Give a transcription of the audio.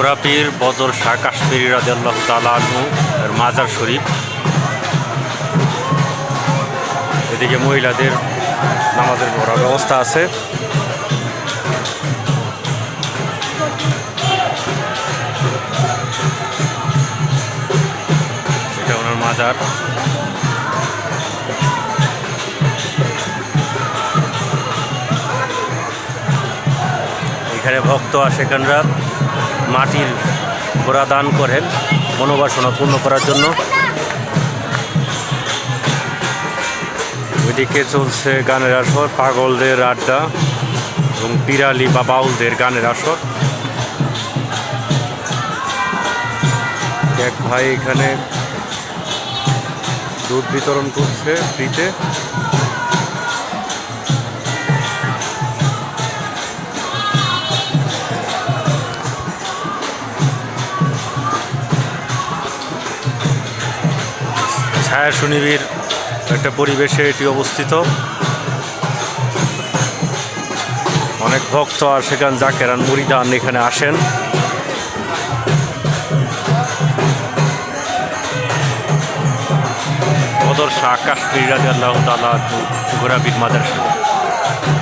গোরাপীর বদর শাহ কাশ্মীরি রাদিয়াল্লাহু তাআলা আনহু এর মাজার শরীফ। এদিকে মহিলাদের নামাজের পড়ার ব্যবস্থা আছে। এটা ওনার মাজার। এখানে ভক্ত আশেকানরা মাটির ঘোড়া দান করেন মনোবাসনা পূর্ণ করার জন্য। ওইদিকে চলছে গানের আসর, পাগলদের আড্ডা এবং পিরালি বা বাউলদের গানের আসর। এক ভাই এখানে দুধ বিতরণ করছে ফ্রিতে। ছায়া সুনিবির একটা পরিবেশে এটি অবস্থিত। অনেক ভক্ত আর সেখান জাকেরান মুরিদান এখানে আসেন। বদর শাহ কাশ্মীরি রাদিয়াল্লাহু তাআলা আনহু গোরাপীর মাজার শরীফ।